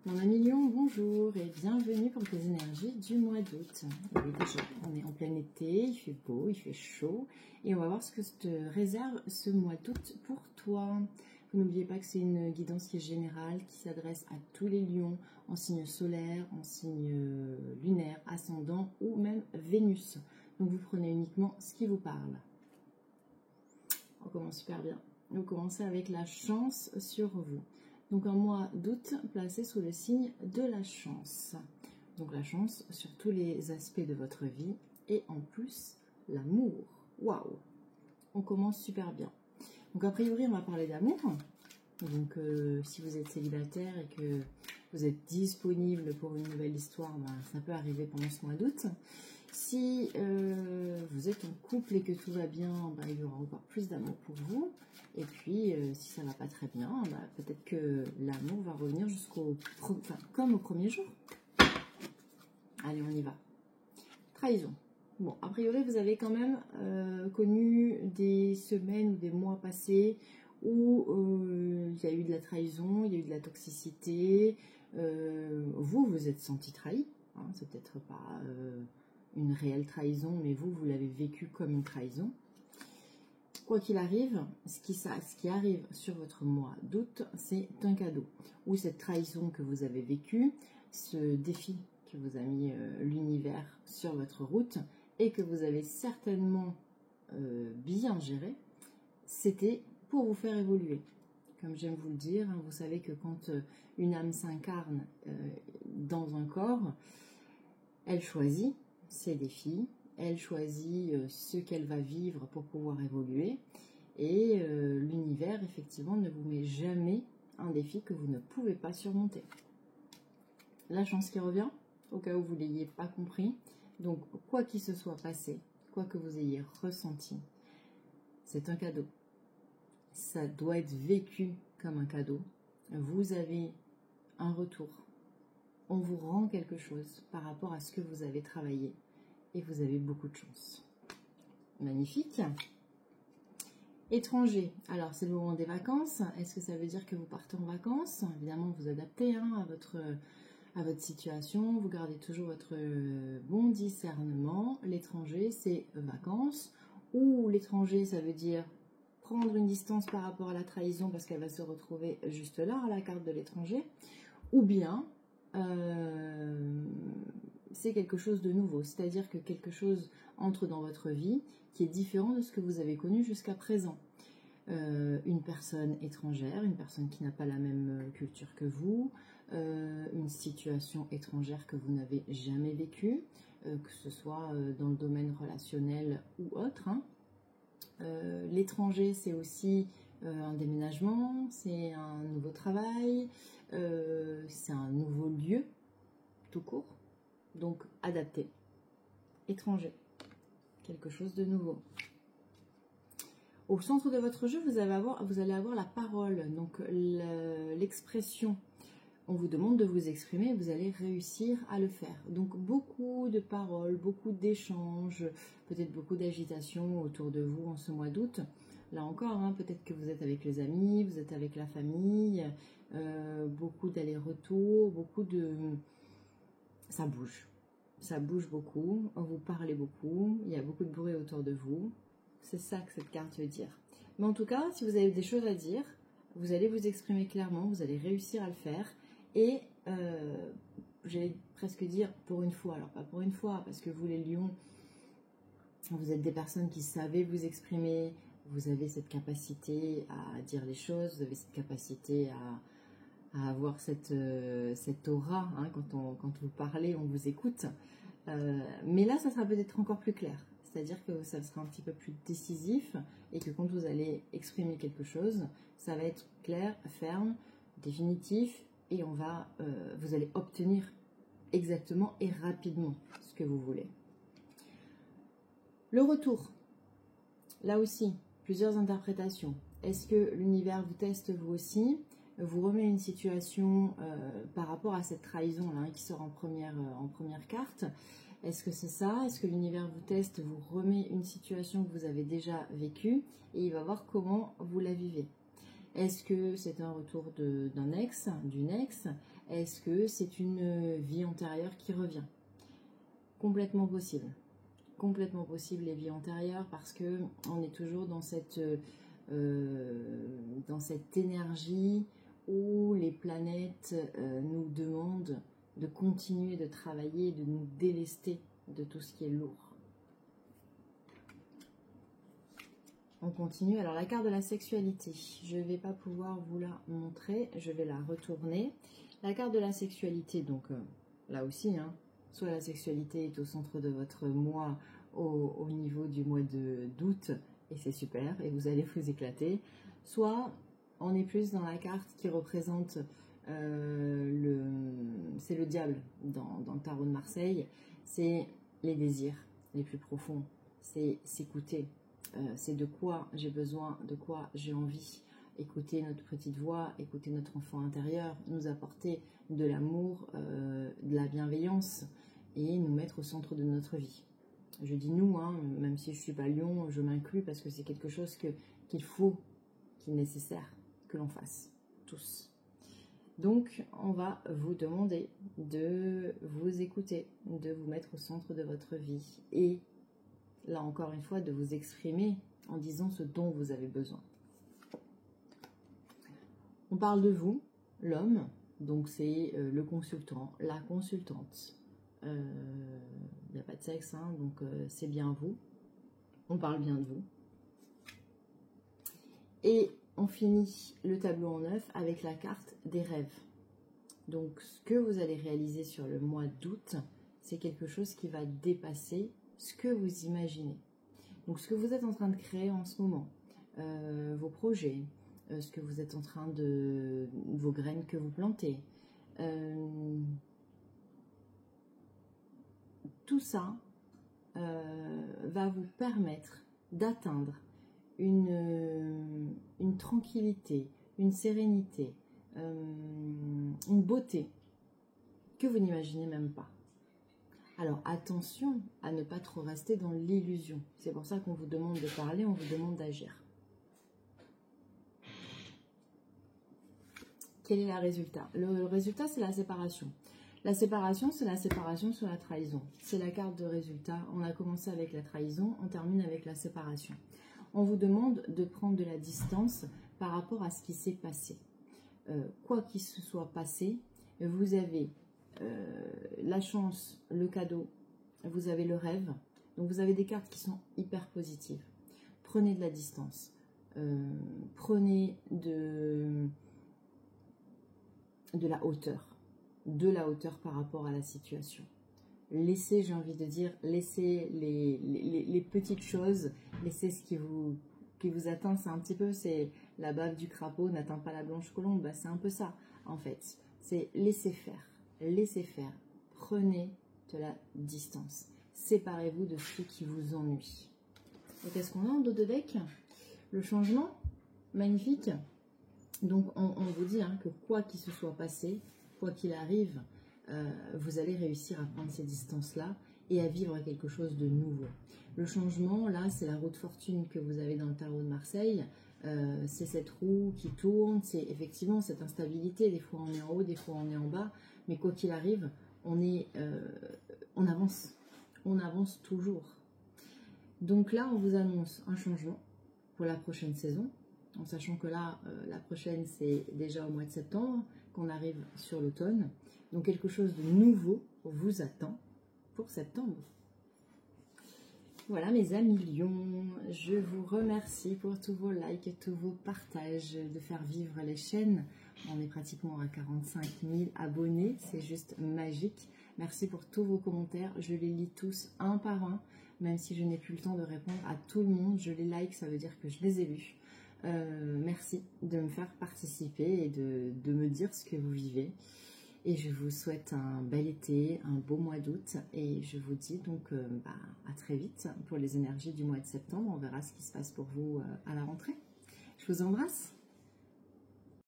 Mon ami Lion, bonjour et bienvenue pour tes énergies du mois d'août. Oui, déjà, on est en plein été, il fait beau, il fait chaud et on va voir ce que te réserve ce mois d'août pour toi. Vous n'oubliez pas que c'est une guidance qui est générale, qui s'adresse à tous les lions en signe solaire, en signe lunaire, ascendant ou même Vénus. Donc vous prenez uniquement ce qui vous parle. On commence super bien. Vous commencez avec la chance sur vous. Donc un mois d'août placé sous le signe de la chance. Donc la chance sur tous les aspects de votre vie et en plus l'amour. Waouh! On commence super bien. Donc a priori on va parler d'amour. Donc si vous êtes célibataire et que vous êtes disponible pour une nouvelle histoire, ben, ça peut arriver pendant ce mois d'août. Si vous êtes en couple et que tout va bien, ben, il y aura encore plus d'amour pour vous. Et puis, si ça ne va pas très bien, ben, peut-être que l'amour va revenir comme au premier jour. Allez, on y va. Trahison. Bon, a priori, vous avez quand même connu des semaines ou des mois passés où il y a eu de la trahison, il y a eu de la toxicité. Vous êtes senti trahi. Hein, c'est peut-être pas une réelle trahison, mais vous l'avez vécu comme une trahison. Quoi qu'il arrive, ce qui arrive sur votre mois d'août, c'est un cadeau. Ou cette trahison que vous avez vécue, ce défi que vous a mis l'univers sur votre route et que vous avez certainement bien géré, c'était pour vous faire évoluer. Comme j'aime vous le dire, hein, vous savez que quand une âme s'incarne dans un corps, elle choisit ses défis, elle choisit ce qu'elle va vivre pour pouvoir évoluer. Et l'univers, effectivement, ne vous met jamais un défi que vous ne pouvez pas surmonter. La chance qui revient, au cas où vous ne l'ayez pas compris. Donc, quoi qu'il se soit passé, quoi que vous ayez ressenti, c'est un cadeau. Ça doit être vécu comme un cadeau. Vous avez un retour. On vous rend quelque chose par rapport à ce que vous avez travaillé. Et vous avez beaucoup de chance. Magnifique. Étranger. Alors, c'est le moment des vacances. Est-ce que ça veut dire que vous partez en vacances? Évidemment, vous adaptez à votre situation. Vous gardez toujours votre bon discernement. L'étranger, c'est vacances. Ou l'étranger, ça veut dire prendre une distance par rapport à la trahison parce qu'elle va se retrouver juste là, à la carte de l'étranger. Ou bien... c'est quelque chose de nouveau, c'est-à-dire que quelque chose entre dans votre vie qui est différent de ce que vous avez connu jusqu'à présent. Une personne étrangère, une personne qui n'a pas la même culture que vous, une situation étrangère que vous n'avez jamais vécue, que ce soit dans le domaine relationnel ou autre. Hein. L'étranger, c'est aussi un déménagement, c'est un nouveau travail, c'est un nouveau lieu, tout court. Donc, adapté. Étranger. Quelque chose de nouveau. Au centre de votre jeu, vous allez avoir la parole. Donc, l'expression. On vous demande de vous exprimer et vous allez réussir à le faire. Donc, beaucoup de paroles, beaucoup d'échanges, peut-être beaucoup d'agitation autour de vous en ce mois d'août. Là encore, hein, peut-être que vous êtes avec les amis, vous êtes avec la famille, beaucoup d'allers-retours, beaucoup de... Ça bouge beaucoup, vous parlez beaucoup, il y a beaucoup de bruit autour de vous. C'est ça que cette carte veut dire. Mais en tout cas, si vous avez des choses à dire, vous allez vous exprimer clairement, vous allez réussir à le faire. Et j'allais presque dire pour une fois, alors pas pour une fois, parce que vous les lions, vous êtes des personnes qui savez vous exprimer, vous avez cette capacité à dire les choses, vous avez cette capacité à avoir cette aura, hein, quand vous parlez, on vous écoute. Mais là, ça sera peut-être encore plus clair. C'est-à-dire que ça sera un petit peu plus décisif et que quand vous allez exprimer quelque chose, ça va être clair, ferme, définitif et vous allez obtenir exactement et rapidement ce que vous voulez. Le retour. Là aussi, plusieurs interprétations. Est-ce que l'univers vous teste vous aussi ? Vous remet une situation par rapport à cette trahison là, qui sort en première carte. Est-ce que c'est ça? Est-ce que l'univers vous teste, vous remet une situation que vous avez déjà vécue et il va voir comment vous la vivez? Est-ce que c'est un retour d'un ex, d'une ex? Est-ce que c'est une vie antérieure qui revient? Complètement possible. Complètement possible les vies antérieures parce que on est toujours dans cette énergie où les planètes nous demandent de continuer de travailler, de nous délester de tout ce qui est lourd. On continue. Alors la carte de la sexualité, je ne vais pas pouvoir vous la montrer, je vais la retourner. La carte de la sexualité, donc là aussi, hein, soit la sexualité est au centre de votre mois au niveau du mois d'août, et c'est super, et vous allez vous éclater. Soit on est plus dans la carte qui représente, c'est le diable dans le tarot de Marseille, c'est les désirs les plus profonds, c'est s'écouter. C'est de quoi j'ai besoin, de quoi j'ai envie. Écouter notre petite voix, écouter notre enfant intérieur, nous apporter de l'amour, de la bienveillance et nous mettre au centre de notre vie. Je dis nous, hein, même si je ne suis pas lion, je m'inclus parce que c'est quelque chose qu'il faut, qu'il est nécessaire que l'on fasse, tous. Donc, on va vous demander de vous écouter, de vous mettre au centre de votre vie et là encore une fois, de vous exprimer en disant ce dont vous avez besoin. On parle de vous, l'homme, donc c'est le consultant, la consultante. Il n'y a pas de sexe, hein, donc c'est bien vous. On parle bien de vous. Et on finit le tableau en neuf avec la carte des rêves. Donc ce que vous allez réaliser sur le mois d'août, c'est quelque chose qui va dépasser ce que vous imaginez. Donc ce que vous êtes en train de créer en ce moment, vos projets, ce que vous êtes en train de... vos graines que vous plantez, tout ça va vous permettre d'atteindre une tranquillité, une sérénité, une beauté que vous n'imaginez même pas. Alors attention à ne pas trop rester dans l'illusion. C'est pour ça qu'on vous demande de parler, on vous demande d'agir. Quel est le résultat? Le résultat, c'est la séparation. La séparation, c'est la séparation sur la trahison. C'est la carte de résultat. On a commencé avec la trahison, on termine avec la séparation. On vous demande de prendre de la distance par rapport à ce qui s'est passé. Quoi qu'il se soit passé, vous avez la chance, le cadeau, vous avez le rêve. Donc vous avez des cartes qui sont hyper positives. Prenez de la distance. Prenez de la hauteur. De la hauteur par rapport à la situation. Laissez, j'ai envie de dire, laissez les petites choses, laissez ce qui vous atteint. C'est un petit peu, c'est la bave du crapaud n'atteint pas la blanche colombe. Bah, c'est un peu ça, en fait. C'est laisser faire. Laissez faire, prenez de la distance, séparez-vous de ceux qui vous ennuient. Et qu'est-ce qu'on a en dos de deck? Le changement, magnifique. Donc on vous dit hein, que quoi qu'il se soit passé, quoi qu'il arrive, vous allez réussir à prendre ces distances-là et à vivre quelque chose de nouveau. Le changement, là, c'est la roue de fortune que vous avez dans le tarot de Marseille. C'est cette roue qui tourne, c'est effectivement cette instabilité, des fois on est en haut, des fois on est en bas, mais quoi qu'il arrive, on avance toujours. Donc là, on vous annonce un changement pour la prochaine saison, en sachant que là, la prochaine, c'est déjà au mois de septembre, qu'on arrive sur l'automne. Donc quelque chose de nouveau vous attend pour septembre. Voilà mes amis lions, je vous remercie pour tous vos likes et tous vos partages, de faire vivre les chaînes. On est pratiquement à 45 000 abonnés, c'est juste magique. Merci pour tous vos commentaires, je les lis tous un par un, même si je n'ai plus le temps de répondre à tout le monde. Je les like, ça veut dire que je les ai lus. Merci de me faire participer et de me dire ce que vous vivez. Et je vous souhaite un bel été, un beau mois d'août. Et je vous dis donc à très vite pour les énergies du mois de septembre. On verra ce qui se passe pour vous à la rentrée. Je vous embrasse.